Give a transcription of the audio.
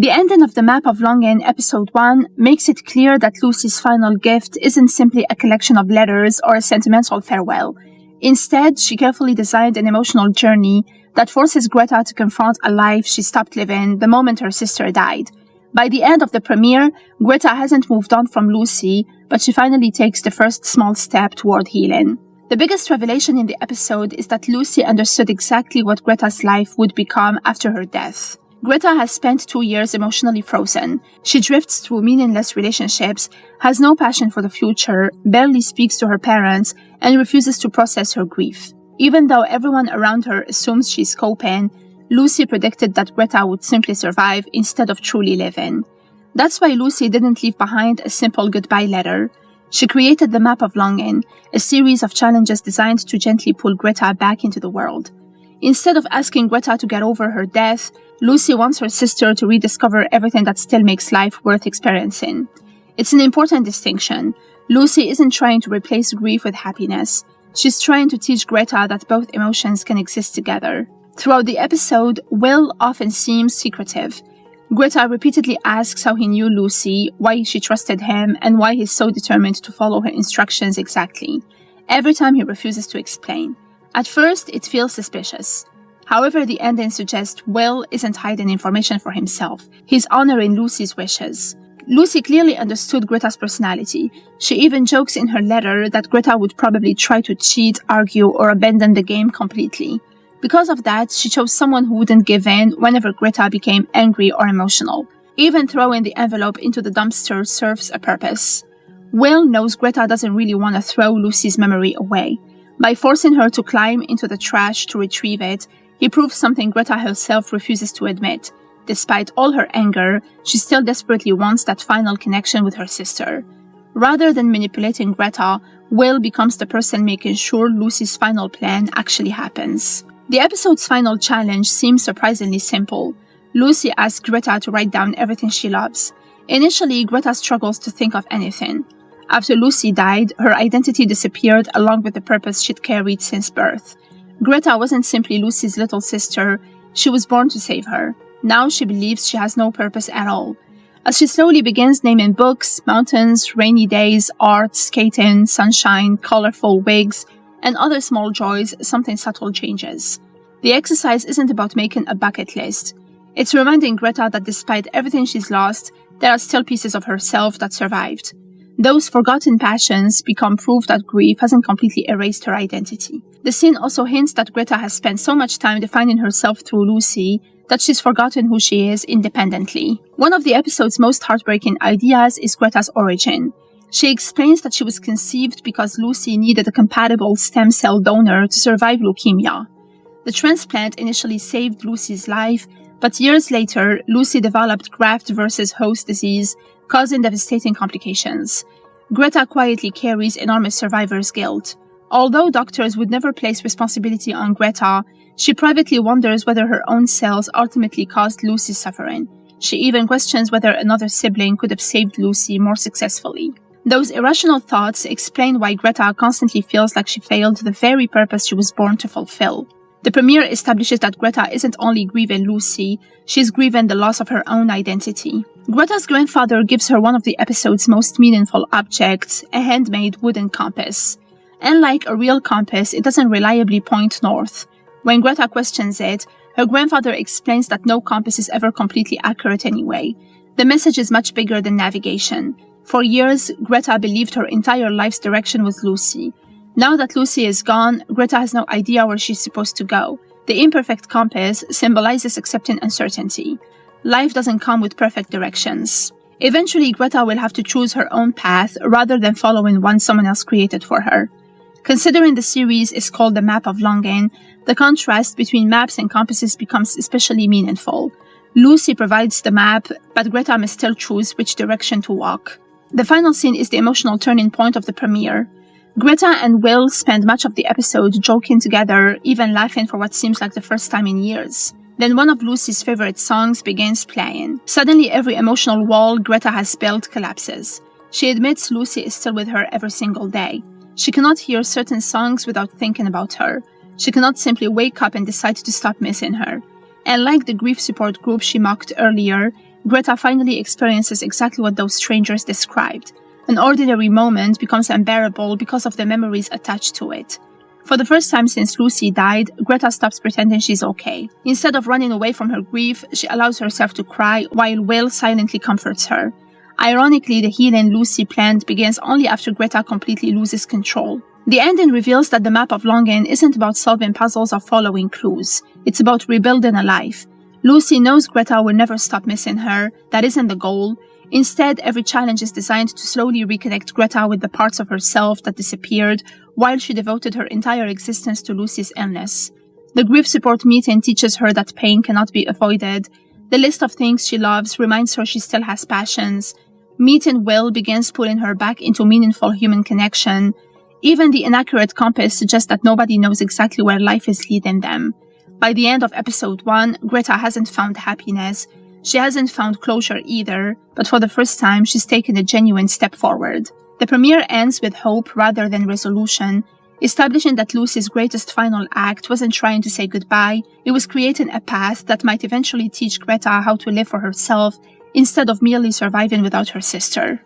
The ending of The Map of Longing, Episode 1, makes it clear that Lucy's final gift isn't simply a collection of letters or a sentimental farewell. Instead, she carefully designed an emotional journey that forces Greta to confront a life she stopped living the moment her sister died. By the end of the premiere, Greta hasn't moved on from Lucy, but she finally takes the first small step toward healing. The biggest revelation in the episode is that Lucy understood exactly what Greta's life would become after her death. Greta has spent 2 years emotionally frozen. She drifts through meaningless relationships, has no passion for the future, barely speaks to her parents, and refuses to process her grief. Even though everyone around her assumes she's coping, Lucy predicted that Greta would simply survive instead of truly living. That's why Lucy didn't leave behind a simple goodbye letter. She created the Map of Longing, a series of challenges designed to gently pull Greta back into the world. Instead of asking Greta to get over her death, Lucy wants her sister to rediscover everything that still makes life worth experiencing. It's an important distinction. Lucy isn't trying to replace grief with happiness. She's trying to teach Greta that both emotions can exist together. Throughout the episode, Will often seems secretive. Greta repeatedly asks how he knew Lucy, why she trusted him, and why he's so determined to follow her instructions exactly. Every time he refuses to explain. At first, it feels suspicious. However, the ending suggests Will isn't hiding information for himself. He's honoring Lucy's wishes. Lucy clearly understood Greta's personality. She even jokes in her letter that Greta would probably try to cheat, argue, or abandon the game completely. Because of that, she chose someone who wouldn't give in whenever Greta became angry or emotional. Even throwing the envelope into the dumpster serves a purpose. Will knows Greta doesn't really want to throw Lucy's memory away. By forcing her to climb into the trash to retrieve it, he proves something Greta herself refuses to admit. Despite all her anger, she still desperately wants that final connection with her sister. Rather than manipulating Greta, Will becomes the person making sure Lucy's final plan actually happens. The episode's final challenge seems surprisingly simple. Lucy asks Greta to write down everything she loves. Initially, Greta struggles to think of anything. After Lucy died, her identity disappeared along with the purpose she'd carried since birth. Greta wasn't simply Lucy's little sister, she was born to save her. Now she believes she has no purpose at all. As she slowly begins naming books, mountains, rainy days, art, skating, sunshine, colorful wigs, and other small joys, something subtle changes. The exercise isn't about making a bucket list. It's reminding Greta that despite everything she's lost, there are still pieces of herself that survived. Those forgotten passions become proof that grief hasn't completely erased her identity. The scene also hints that Greta has spent so much time defining herself through Lucy that she's forgotten who she is independently. One of the episode's most heartbreaking ideas is Greta's origin. She explains that she was conceived because Lucy needed a compatible stem cell donor to survive leukemia. The transplant initially saved Lucy's life, but years later, Lucy developed graft versus host disease, causing devastating complications. Greta quietly carries enormous survivor's guilt. Although doctors would never place responsibility on Greta, she privately wonders whether her own cells ultimately caused Lucy's suffering. She even questions whether another sibling could have saved Lucy more successfully. Those irrational thoughts explain why Greta constantly feels like she failed the very purpose she was born to fulfill. The premiere establishes that Greta isn't only grieving Lucy, she's grieving the loss of her own identity. Greta's grandfather gives her one of the episode's most meaningful objects, a handmade wooden compass. Unlike a real compass, it doesn't reliably point north. When Greta questions it, her grandfather explains that no compass is ever completely accurate anyway. The message is much bigger than navigation. For years, Greta believed her entire life's direction was Lucy. Now that Lucy is gone, Greta has no idea where she's supposed to go. The imperfect compass symbolizes accepting uncertainty. Life doesn't come with perfect directions. Eventually, Greta will have to choose her own path rather than following one someone else created for her. Considering the series is called The Map of Longing, the contrast between maps and compasses becomes especially meaningful. Lucy provides the map, but Greta must still choose which direction to walk. The final scene is the emotional turning point of the premiere. Greta and Will spend much of the episode joking together, even laughing for what seems like the first time in years. Then one of Lucy's favorite songs begins playing. Suddenly, every emotional wall Greta has built collapses. She admits Lucy is still with her every single day. She cannot hear certain songs without thinking about her. She cannot simply wake up and decide to stop missing her. And like the grief support group she mocked earlier, Greta finally experiences exactly what those strangers described. An ordinary moment becomes unbearable because of the memories attached to it. For the first time since Lucy died, Greta stops pretending she's okay. Instead of running away from her grief, she allows herself to cry while Will silently comforts her. Ironically, the healing Lucy planned begins only after Greta completely loses control. The ending reveals that the map of longing isn't about solving puzzles or following clues. It's about rebuilding a life. Lucy knows Greta will never stop missing her. That isn't the goal. Instead, every challenge is designed to slowly reconnect Greta with the parts of herself that disappeared while she devoted her entire existence to Lucy's illness. The grief support meeting teaches her that pain cannot be avoided. The list of things she loves reminds her she still has passions. Meeting Will begins pulling her back into meaningful human connection. Even the inaccurate compass suggests that nobody knows exactly where life is leading them. By the end of episode 1, Greta hasn't found happiness. She hasn't found closure either, but for the first time, she's taken a genuine step forward. The premiere ends with hope rather than resolution, establishing that Lucy's greatest final act wasn't trying to say goodbye, it was creating a path that might eventually teach Greta how to live for herself instead of merely surviving without her sister.